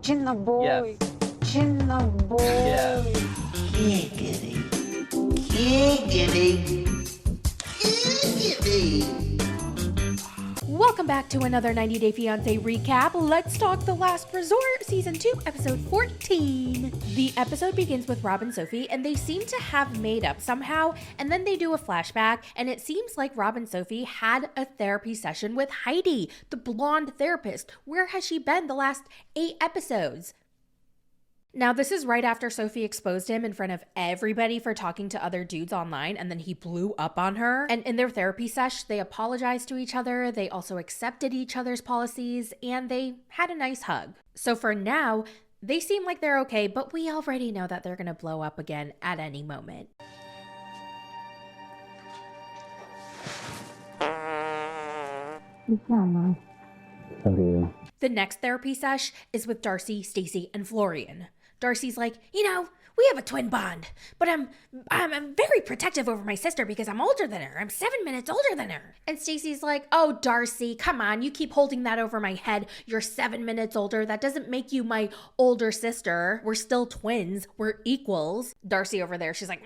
Gino boy. Yes. Gino boy. Yeah. Giggity. Giggity. Giggity. Welcome back to another 90 Day Fiancé recap. Let's talk The Last Resort, Season 2, Episode 14. The episode begins with Rob and Sophie, and they seem to have made up somehow, and then they do a flashback, and it seems like Rob and Sophie had a therapy session with Heidi, the blonde therapist. Where has she been the last 8 episodes? Now, this is right after Sophie exposed him in front of everybody for talking to other dudes online, and then he blew up on her. And in their therapy sesh, they apologized to each other, they also accepted each other's policies, and they had a nice hug. So for now, they seem like they're okay, but we already know that they're gonna blow up again at any moment. Okay. The next therapy sesh is with Darcey, Stacey, and Florian. Darcey's like, we have a twin bond, but I'm very protective over my sister because I'm older than her. I'm 7 minutes older than her. And Stacey's like, oh, Darcey, come on. You keep holding that over my head. You're 7 minutes older. That doesn't make you my older sister. We're still twins. We're equals. Darcey over there, she's like,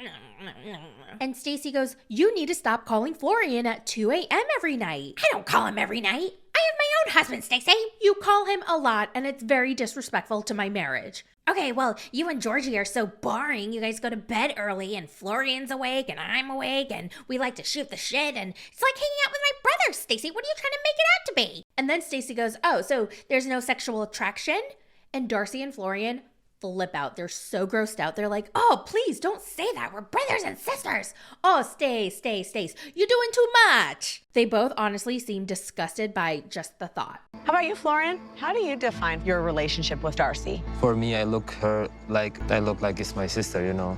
and Stacey goes, you need to stop calling Florian at 2 a.m. every night. I don't call him every night. I have my own husband, Stacey. You call him a lot, and it's very disrespectful to my marriage. Okay, well, you and Georgie are so boring. You guys go to bed early, and Florian's awake, and I'm awake, and we like to shoot the shit, and it's like hanging out with my brother, Stacey. What are you trying to make it out to be? And then Stacey goes, oh, so there's no sexual attraction? And Darcey and Florian flip out. They're so grossed out. They're like, oh, please don't say that. We're brothers and sisters. Oh, Stace. You're doing too much. They both honestly seem disgusted by just the thought. How about you, Florian? How do you define your relationship with Darcey? For me, I look like it's my sister, you know.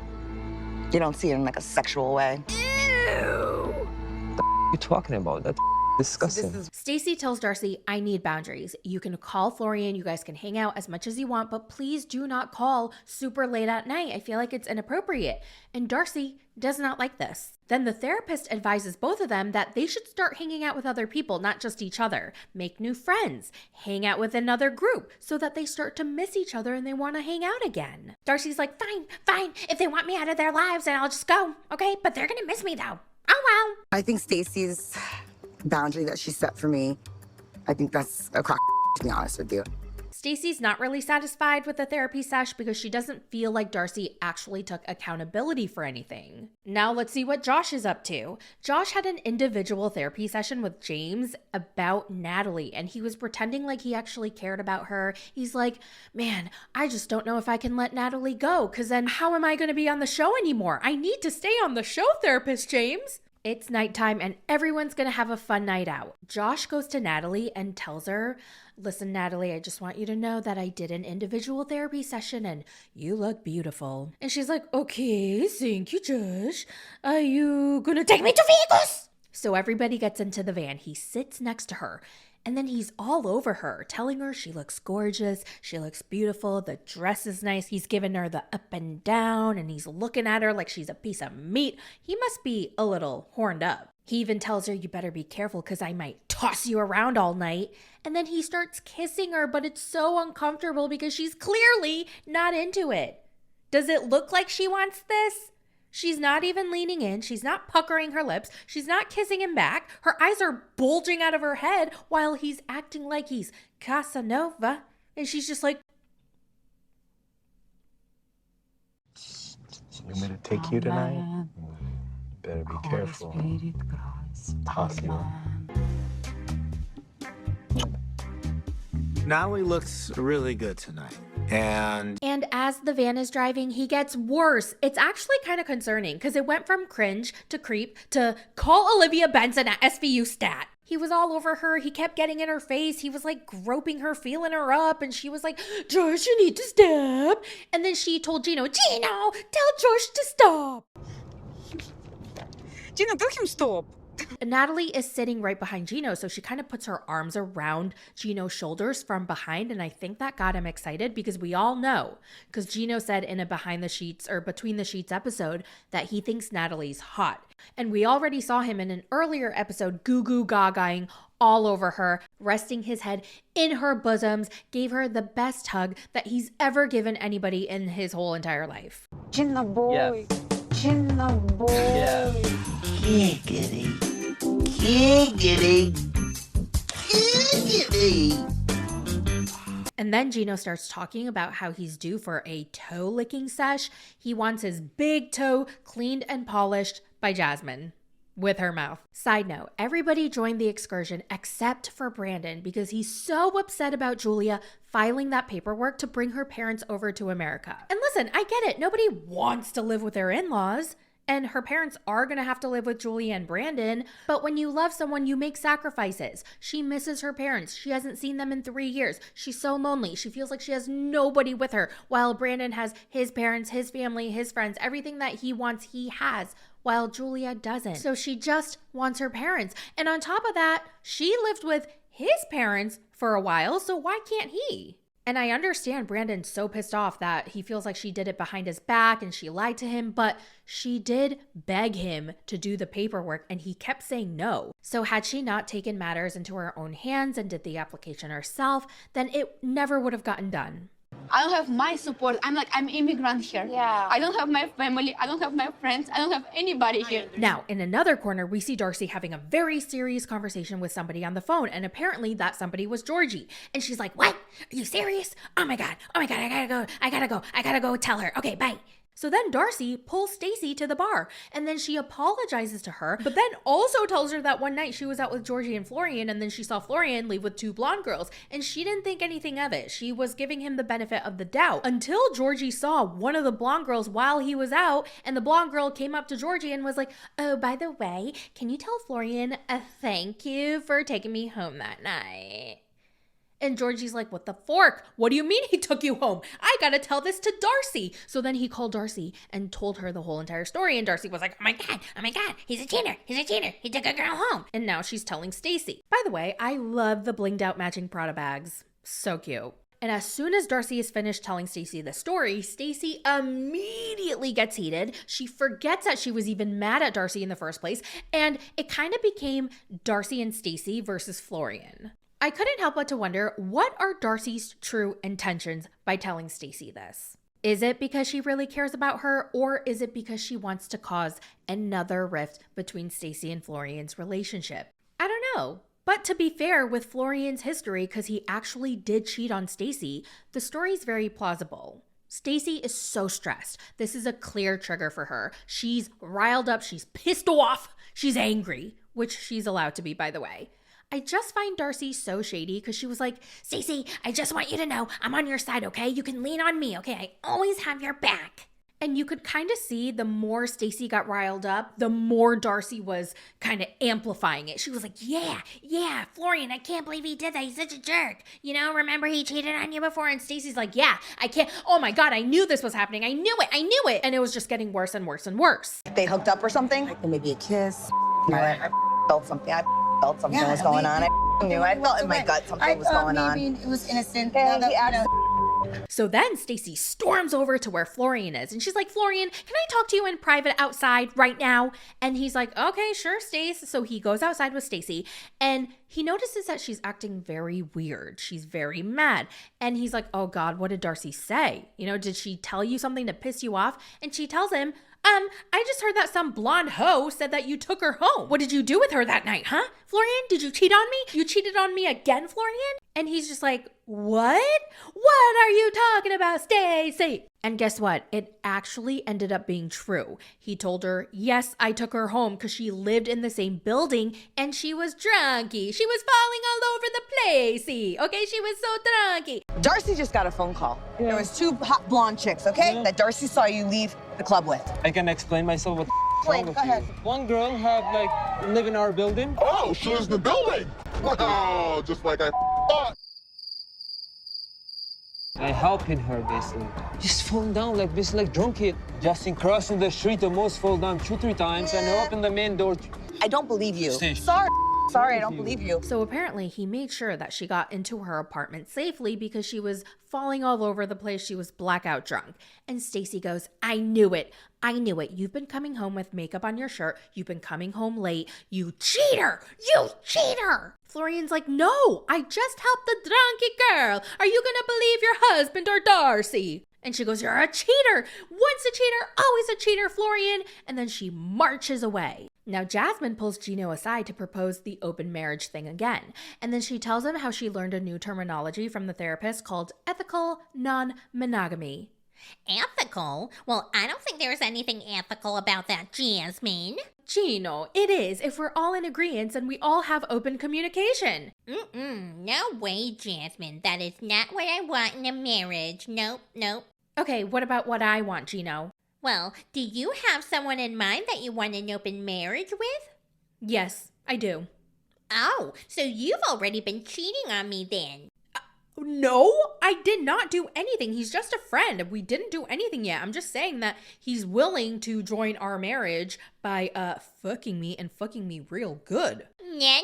You don't see it in like a sexual way. What are you talking about? That's disgusting. Stacey tells Darcey, I need boundaries. You can call Florian, you guys can hang out as much as you want, but please do not call super late at night. I feel like it's inappropriate. And Darcey does not like this. Then the therapist advises both of them that they should start hanging out with other people, not just each other. Make new friends. Hang out with another group so that they start to miss each other and they want to hang out again. Darcey's like, fine. If they want me out of their lives, then I'll just go. Okay, but they're gonna miss me though. Oh well. I think Stacey's boundary that she set for me, I think that's a crock, to be honest with you. Stacey's not really satisfied with the therapy sesh because she doesn't feel like Darcey actually took accountability for anything. Now let's see what Josh is up to. Josh had an individual therapy session with James about Natalie, and he was pretending like he actually cared about her. He's like, man, I just don't know if I can let Natalie go, because then how am I going to be on the show anymore? I need to stay on the show, therapist James. It's nighttime and everyone's gonna have a fun night out. Josh goes to Natalie and tells her, listen, Natalie, I just want you to know that I did an individual therapy session and you look beautiful. And she's like, okay, thank you, Josh. Are you gonna take me to Vegas? So everybody gets into the van. He sits next to her. And then he's all over her, telling her she looks gorgeous, she looks beautiful, the dress is nice. He's giving her the up and down, and he's looking at her like she's a piece of meat. He must be a little horned up. He even tells her, you better be careful because I might toss you around all night. And then he starts kissing her, but it's so uncomfortable because she's clearly not into it. Does it look like she wants this? She's not even leaning in. She's not puckering her lips. She's not kissing him back. Her eyes are bulging out of her head while he's acting like he's Casanova. And she's just like, You want me to take you tonight? Better be careful. Toss you. Natalie looks really good tonight. And as the van is driving, he gets worse. It's actually kind of concerning because it went from cringe to creep to call Olivia Benson at SVU stat. He was all over her. He kept getting in her face. He was like groping her, feeling her up. And she was like, Josh, you need to stop. And then she told Gino, tell Josh to stop. Gino, tell him stop. Natalie is sitting right behind Gino, so she kind of puts her arms around Gino's shoulders from behind, and I think that got him excited because we all know, because Gino said in a behind the sheets or between the sheets episode that he thinks Natalie's hot. And we already saw him in an earlier episode goo-goo gagaing all over her, resting his head in her bosoms, gave her the best hug that he's ever given anybody in his whole entire life. Gino boy. Yes. Gino boy. Yeah. Giggity. Giggity. Giggity. And then Gino starts talking about how he's due for a toe licking sesh. He wants his big toe cleaned and polished by Jasmine with her mouth. Side note, everybody joined the excursion except for Brandon because he's so upset about Julia filing that paperwork to bring her parents over to America. And listen, I get it. Nobody wants to live with their in-laws. And her parents are going to have to live with Julia and Brandon. But when you love someone, you make sacrifices. She misses her parents. She hasn't seen them in 3 years. She's so lonely. She feels like she has nobody with her. While Brandon has his parents, his family, his friends, everything that he wants, he has. While Julia doesn't. So she just wants her parents. And on top of that, she lived with his parents for a while. So why can't he? And I understand Brandon's so pissed off that he feels like she did it behind his back and she lied to him, but she did beg him to do the paperwork and he kept saying no. So had she not taken matters into her own hands and did the application herself, then it never would have gotten done. I don't have my support. I'm immigrant here. Yeah. I don't have my family. I don't have my friends. I don't have anybody here. Now, in another corner, we see Darcey having a very serious conversation with somebody on the phone. And apparently that somebody was Georgie. And she's like, what? Are you serious? Oh my God. I gotta go tell her. Okay, bye. So then Darcey pulls Stacey to the bar and then she apologizes to her, but then also tells her that one night she was out with Georgie and Florian and then she saw Florian leave with 2 blonde girls and she didn't think anything of it. She was giving him the benefit of the doubt until Georgie saw one of the blonde girls while he was out and the blonde girl came up to Georgie and was like, oh, by the way, can you tell Florian a thank you for taking me home that night? And Georgie's like, what the fork? What do you mean he took you home? I gotta tell this to Darcey. So then he called Darcey and told her the whole entire story. And Darcey was like, oh my God, he's a cheater. He took a girl home. And now she's telling Stacey. By the way, I love the blinged out matching Prada bags. So cute. And as soon as Darcey is finished telling Stacey the story, Stacey immediately gets heated. She forgets that she was even mad at Darcey in the first place. And it kind of became Darcey and Stacey versus Florian. I couldn't help but to wonder, what are Darcey's true intentions by telling Stacey this? Is it because she really cares about her, or is it because she wants to cause another rift between Stacey and Florian's relationship? I don't know. But to be fair, with Florian's history, because he actually did cheat on Stacey, the story's very plausible. Stacey is so stressed. This is a clear trigger for her. She's riled up, she's pissed off, she's angry, which she's allowed to be, by the way. I just find Darcey so shady because she was like, Stacey, I just want you to know I'm on your side, okay? You can lean on me, okay? I always have your back. And you could kind of see the more Stacey got riled up, the more Darcey was kind of amplifying it. She was like, yeah, Florian, I can't believe he did that. He's such a jerk. You know, remember he cheated on you before? And Stacey's like, yeah, I can't. Oh my God, I knew this was happening. I knew it. And it was just getting worse and worse and worse. They hooked up or something? Like maybe a kiss. I felt something. I felt something was going on. I knew. I felt in my gut something was going on. Maybe it was innocent. So then Stacey storms over to where Florian is and she's like, Florian, can I talk to you in private outside right now? And he's like, okay, sure, Stace. So he goes outside with Stacey and he notices that she's acting very weird. She's very mad. And he's like, oh God, what did Darcey say? You know, did she tell you something to piss you off? And she tells him, I just heard that some blonde hoe said that you took her home. What did you do with her that night, huh? Florian, did you cheat on me? You cheated on me again, Florian? And he's just like, what? What are you talking about, Stacey? And guess what? It actually ended up being true. He told her, yes, I took her home because she lived in the same building and she was drunky. She was falling all over the placey. Okay, she was so drunky. Darcey just got a phone call. Yeah. There was 2 hot blonde chicks, okay? Yeah. That Darcey saw you leave the club with. I can explain myself what Explain, go ahead. One girl live in our building. Oh, she's the building. Wow, just like I thought. I helping her basically. Just falling down like this, like drunk kid. Just in crossing the street, the most fall down 2-3 times and I open the main door. I don't believe you. Stacey. Sorry, Sorry, I don't believe you. So apparently he made sure that she got into her apartment safely because she was falling all over the place. She was blackout drunk. And Stacey goes, I knew it. I knew it. You've been coming home with makeup on your shirt. You've been coming home late. You cheater! You cheater! Florian's like, no, I just helped the drunky girl. Are you gonna believe your husband or Darcey? And she goes, you're a cheater. Once a cheater, always a cheater, Florian. And then she marches away. Now, Jasmine pulls Gino aside to propose the open marriage thing again. And then she tells him how she learned a new terminology from the therapist called ethical non-monogamy. Ethical? Well, I don't think there's anything ethical about that, Jasmine. Gino, it is if we're all in agreement and we all have open communication. No way, Jasmine. That is not what I want in a marriage. Nope. Okay, what about what I want, Gino? Well, do you have someone in mind that you want an open marriage with? Yes, I do. Oh, so you've already been cheating on me then. No, I did not do anything. He's just a friend. We didn't do anything yet. I'm just saying that he's willing to join our marriage by fucking me and fucking me real good. No,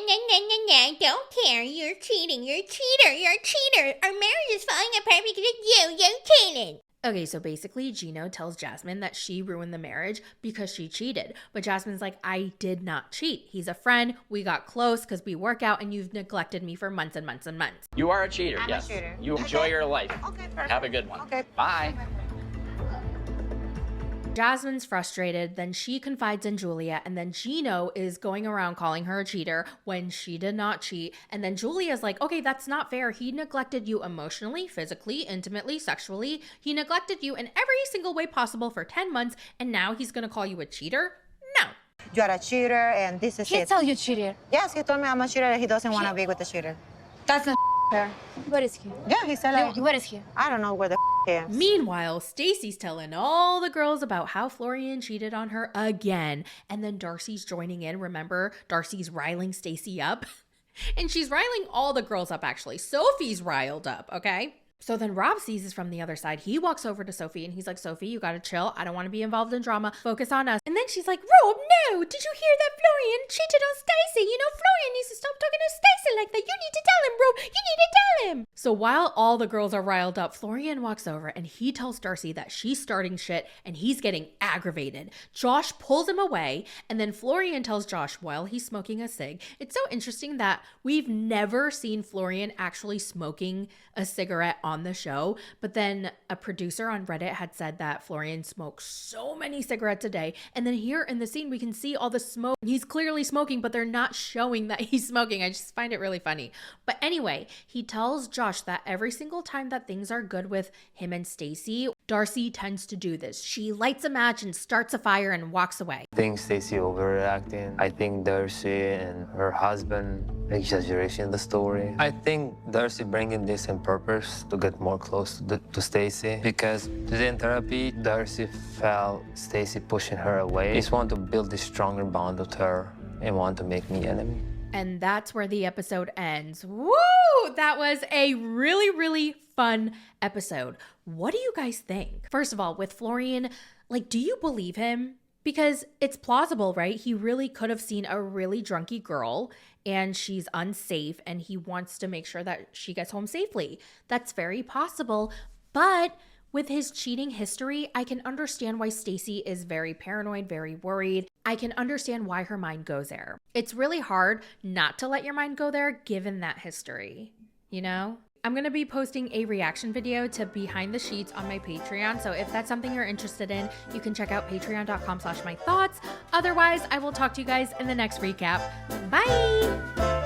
don't care. You're cheating. You're a cheater. You're a cheater. Our marriage is falling apart because of you. You're cheating. Okay, so basically Gino tells Jasmine that she ruined the marriage because she cheated. But Jasmine's like, I did not cheat. He's a friend. We got close because we work out and you've neglected me for months and months and months. You are a cheater, I'm yes. a cheater. You enjoy your life. Okay, perfect. Have a good one. Okay. Bye. Jasmine's frustrated, then she confides in Julia, and then Gino is going around calling her a cheater when she did not cheat. And then Julia's like, okay, that's not fair. He neglected you emotionally, physically, intimately, sexually. He neglected you in every single way possible for 10 months, and now he's gonna call you a cheater? No. You are a cheater, and this is He it. tell you cheater. Yes, he told me I'm a cheater and he doesn't want to be with the cheater. That's not fair. Where is he? Yeah, he said like, Where is he? I don't know where the he is. Meanwhile, Stacey's telling all the girls about how Florian cheated on her again. And then Darcey's joining in. Remember, Darcey's riling Stacey up. And she's riling all the girls up, actually. Sophie's riled up, okay? So then Rob sees this from the other side. He walks over to Sophie and he's like, Sophie, you gotta chill. I don't want to be involved in drama. Focus on us. And then she's like, Rob, no! Did you hear that Florian cheated on Stacey? You know, Florian needs to stop talking to Stacey like that. You need to tell him, Rob. You need to tell him. So while all the girls are riled up, Florian walks over and he tells Darcey that she's starting shit and he's getting aggravated. Josh pulls him away and then Florian tells Josh while he's smoking a cig. It's so interesting that we've never seen Florian actually smoking a cigarette on the show, but then a producer on Reddit had said that Florian smokes so many cigarettes a day, and then here in the scene we can see all the smoke. He's clearly smoking, but they're not showing that he's smoking. I just find it really funny. But anyway, he tells Josh that every single time that things are good with him and Stacey, Darcey tends to do this. She lights a match and starts a fire and walks away. I think Stacey overreacting. I think Darcey and her husband exaggeration in the story. I think Darcey bringing this in purpose to get more close to Stacey, because today in therapy, Darcey felt Stacey pushing her away. Just want to build this stronger bond with her and want to make me enemy. And that's where the episode ends. Woo! That was a really, really fun episode. What do you guys think? First of all, with Florian, like, do you believe him? Because it's plausible, right? He really could have seen a really drunky girl and she's unsafe and he wants to make sure that she gets home safely. That's very possible. But with his cheating history, I can understand why Stacey is very paranoid, very worried. I can understand why her mind goes there. It's really hard not to let your mind go there given that history, you know? I'm going to be posting a reaction video to Behind the Sheets on my Patreon. So if that's something you're interested in, you can check out patreon.com/mythoughts. Otherwise, I will talk to you guys in the next recap. Bye!